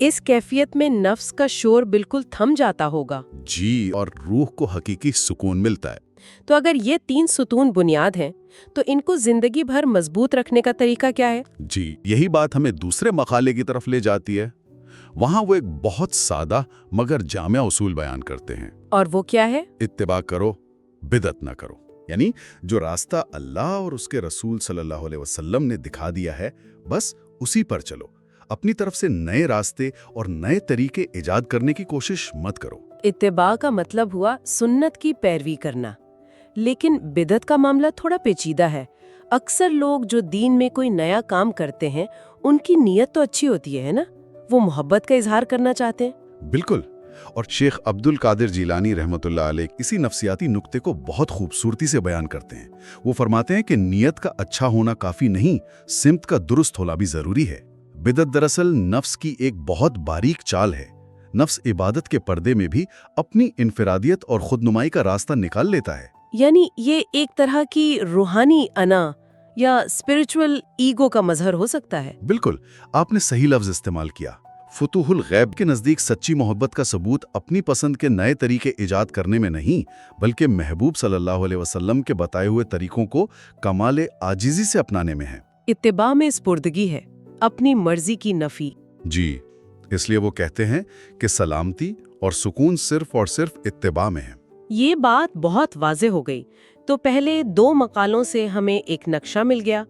اس کیفیت میں نفس کا شور بالکل تھم جاتا ہوگا۔ جی، اور روح کو حقیقی سکون ملتا ہے۔ تو اگر یہ 3 ستون بنیاد ہیں تو ان کو زندگی بھر مضبوط رکھنے کا طریقہ کیا ہے؟ جی، یہی بات ہمیں دوسرے مقالے کی طرف لے جاتی ہے۔ وہاں وہ ایک بہت سادہ مگر جامع اصول بیان کرتے ہیں۔ اور وہ کیا ہے؟ اتباع کرو، بدعت نہ کرو۔ یعنی جو راستہ اللہ اور اس کے رسول صلی اللہ علیہ وسلم نے دکھا دیا ہے، بس اسی پر چلو۔ اپنی طرف سے نئے راستے اور نئے طریقے ایجاد کرنے کی کوشش مت کرو۔ اتباع کا مطلب ہوا سنت کی پیروی کرنا، لیکن بدعت کا معاملہ تھوڑا پیچیدہ ہے۔ اکثر لوگ جو دین میں کوئی نیا کام کرتے ہیں ان کی نیت تو اچھی ہوتی ہے نا، وہ محبت کا اظہار کرنا چاہتے ہیں۔ بالکل، اور شیخ عبد القادر جیلانی رحمۃ اللہ علیہ اسی نفسیاتی نقطے کو بہت خوبصورتی سے بیان کرتے ہیں۔ وہ فرماتے ہیں کہ نیت کا اچھا ہونا کافی نہیں، سمت کا درست ہونا بھی ضروری ہے۔ بدعت دراصل نفس کی ایک بہت باریک چال ہے۔ نفس عبادت کے پردے میں بھی اپنی انفرادیت اور خودنمائی کا راستہ نکال لیتا ہے۔ یعنی یہ ایک طرح کی روحانی انا یا اسپرچول ایگو کا مظہر ہو سکتا ہے۔ بالکل، آپ نے صحیح لفظ استعمال کیا۔ فتوح الغیب کے نزدیک سچی محبت کا ثبوت اپنی پسند کے نئے طریقے ایجاد کرنے میں نہیں، بلکہ محبوب صلی اللہ علیہ وسلم کے بتائے ہوئے طریقوں کو کمال عاجزی سے اپنانے میں ہے۔ اتباع میں سپردگی ہے، اپنی مرضی کی نفی۔ جی، اس لیے وہ کہتے ہیں کہ سلامتی اور سکون صرف اور صرف اتباع میں ہے۔ یہ بات بہت واضح ہو گئی۔ تو پہلے 2 مقالوں سے ہمیں ایک نقشہ مل گیا۔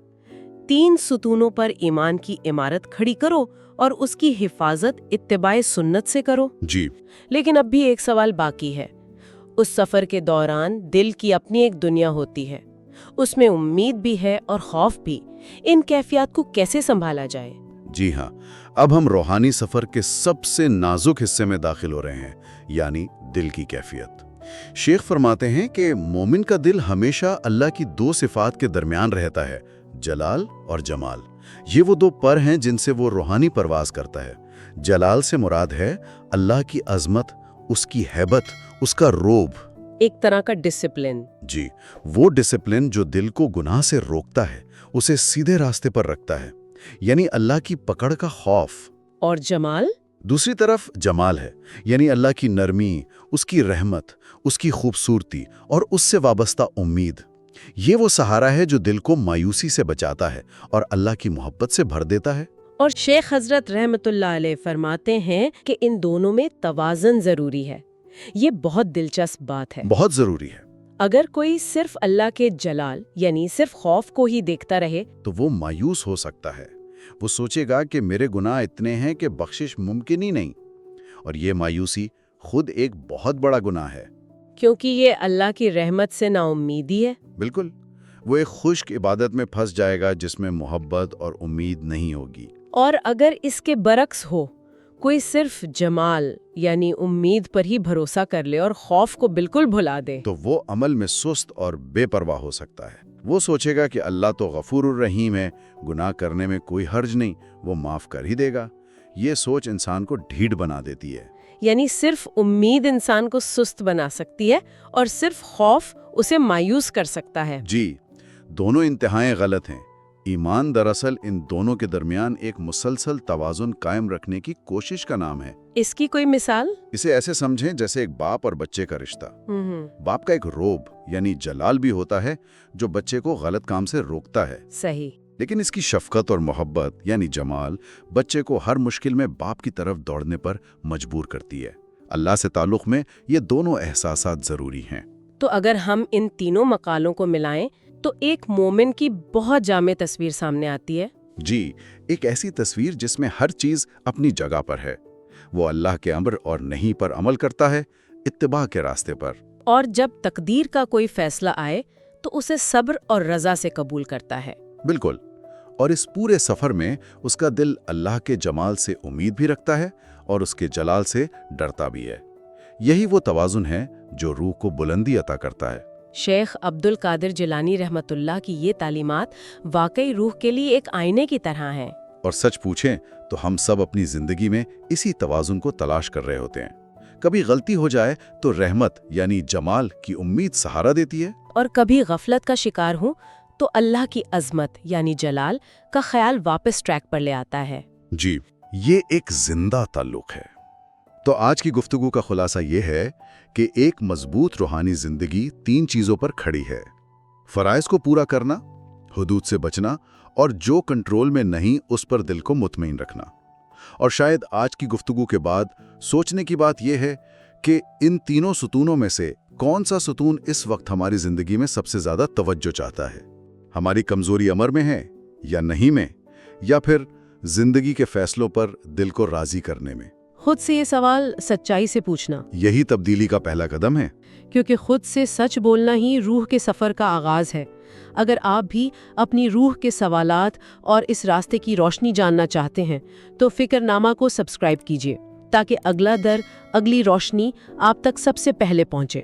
3 ستونوں پر ایمان کی عمارت کھڑی کرو اور اس کی حفاظت اتباع سنت سے کرو۔ جی، لیکن اب بھی ایک سوال باقی ہے۔ اس سفر کے دوران دل کی اپنی ایک دنیا ہوتی ہے، اس میں امید بھی ہے اور خوف بھی۔ ان کیفیات کو کیسے سنبھالا جائے؟ جی ہاں، اب ہم روحانی سفر کے سب سے نازک حصے میں داخل ہو رہے ہیں، یعنی دل کی کیفیت۔ شیخ فرماتے ہیں کہ مومن کا دل ہمیشہ اللہ کی 2 صفات کے درمیان رہتا ہے، جلال اور جمال۔ یہ وہ 2 پر ہیں جن سے وہ روحانی پرواز کرتا ہے۔ جلال سے مراد ہے اللہ کی عظمت، اس کی ہیبت، اس کا روب۔ ایک طرح کا ڈسپلن۔ جی، وہ ڈسپلن جو دل کو گناہ سے روکتا ہے، اسے سیدھے راستے پر رکھتا ہے، یعنی اللہ کی پکڑ کا خوف۔ اور جمال؟ دوسری طرف جمال ہے، یعنی اللہ کی نرمی، اس کی رحمت، اس کی خوبصورتی اور اس سے وابستہ امید۔ یہ وہ سہارا ہے جو دل کو مایوسی سے بچاتا ہے اور اللہ کی محبت سے بھر دیتا ہے۔ اور شیخ حضرت رحمت اللہ علیہ فرماتے ہیں کہ ان دونوں میں توازن ضروری ہے۔ یہ بہت دلچسپ بات ہے۔ بہت ضروری ہے۔ اگر کوئی صرف اللہ کے جلال یعنی صرف خوف کو ہی دیکھتا رہے تو وہ مایوس ہو سکتا ہے۔ وہ سوچے گا کہ میرے گناہ اتنے ہیں کہ بخشش ممکن ہی نہیں، اور یہ مایوسی خود ایک بہت بڑا گناہ ہے، کیونکہ یہ اللہ کی رحمت سے نا امیدی ہے۔ بالکل، وہ ایک خشک عبادت میں پھنس جائے گا جس میں محبت اور امید نہیں ہوگی۔ اور اگر اس کے برعکس ہو، کوئی صرف جمال یعنی امید پر ہی بھروسہ کر لے اور خوف کو بالکل بھلا دے، تو وہ عمل میں سست اور بے پرواہ ہو سکتا ہے۔ وہ سوچے گا کہ اللہ تو غفور الرحیم ہے، گناہ کرنے میں کوئی حرج نہیں، وہ معاف کر ہی دے گا۔ یہ سوچ انسان کو ڈھیٹ بنا دیتی ہے۔ یعنی صرف امید انسان کو سست بنا سکتی ہے اور صرف خوف اسے مایوس کر سکتا ہے۔ جی، دونوں انتہائیں غلط ہیں۔ ایمان دراصل ان دونوں کے درمیان ایک مسلسل توازن قائم رکھنے کی کوشش کا نام ہے۔ اس کی کوئی مثال؟ اسے ایسے سمجھیں جیسے ایک باپ اور بچے کا رشتہ۔ باپ کا ایک روب یعنی جلال بھی ہوتا ہے جو بچے کو غلط کام سے روکتا ہے، صحیح۔ لیکن اس کی شفقت اور محبت یعنی جمال بچے کو ہر مشکل میں باپ کی طرف دوڑنے پر مجبور کرتی ہے۔ اللہ سے تعلق میں یہ دونوں احساسات ضروری ہیں۔ تو اگر ہم ان تینوں مقالوں کو ملائیں تو ایک مومن کی بہت جامع تصویر سامنے آتی ہے۔ جی، ایک ایسی تصویر جس میں ہر چیز اپنی جگہ پر ہے۔ وہ اللہ کے امر اور نہیں پر عمل کرتا ہے، اتباع کے راستے پر۔ اور جب تقدیر کا کوئی فیصلہ آئے تو اسے صبر اور رضا سے قبول کرتا ہے۔ بالکل، اور اس پورے سفر میں اس کا دل اللہ کے جمال سے امید بھی رکھتا ہے اور اس کے جلال سے ڈرتا بھی ہے۔ یہی وہ توازن ہے جو روح کو بلندی عطا کرتا ہے۔ شیخ عبد القادر جیلانی رحمت اللہ کی یہ تعلیمات واقعی روح کے لیے ایک آئینے کی طرح ہیں۔ اور سچ پوچھیں تو ہم سب اپنی زندگی میں اسی توازن کو تلاش کر رہے ہوتے ہیں۔ کبھی غلطی ہو جائے تو رحمت یعنی جمال کی امید سہارا دیتی ہے، اور کبھی غفلت کا شکار ہوں تو اللہ کی عظمت یعنی جلال کا خیال واپس ٹریک پر لے آتا ہے۔ جی، یہ ایک زندہ تعلق ہے۔ تو آج کی گفتگو کا خلاصہ یہ ہے کہ ایک مضبوط روحانی زندگی 3 چیزوں پر کھڑی ہے: فرائض کو پورا کرنا، حدود سے بچنا، اور جو کنٹرول میں نہیں اس پر دل کو مطمئن رکھنا۔ اور شاید آج کی گفتگو کے بعد سوچنے کی بات یہ ہے کہ ان تینوں ستونوں میں سے کون سا ستون اس وقت ہماری زندگی میں سب سے زیادہ توجہ چاہتا ہے؟ ہماری کمزوری امر میں ہے یا نہیں میں، یا پھر زندگی کے فیصلوں پر دل کو راضی کرنے میں؟ خود سے یہ سوال سچائی سے پوچھنا، یہی تبدیلی کا پہلا قدم ہے۔ کیونکہ خود سے سچ بولنا ہی روح کے سفر کا آغاز ہے۔ اگر آپ بھی اپنی روح کے سوالات اور اس راستے کی روشنی جاننا چاہتے ہیں تو فکر نامہ کو سبسکرائب کیجیے تاکہ اگلا در، اگلی روشنی آپ تک سب سے پہلے پہنچے۔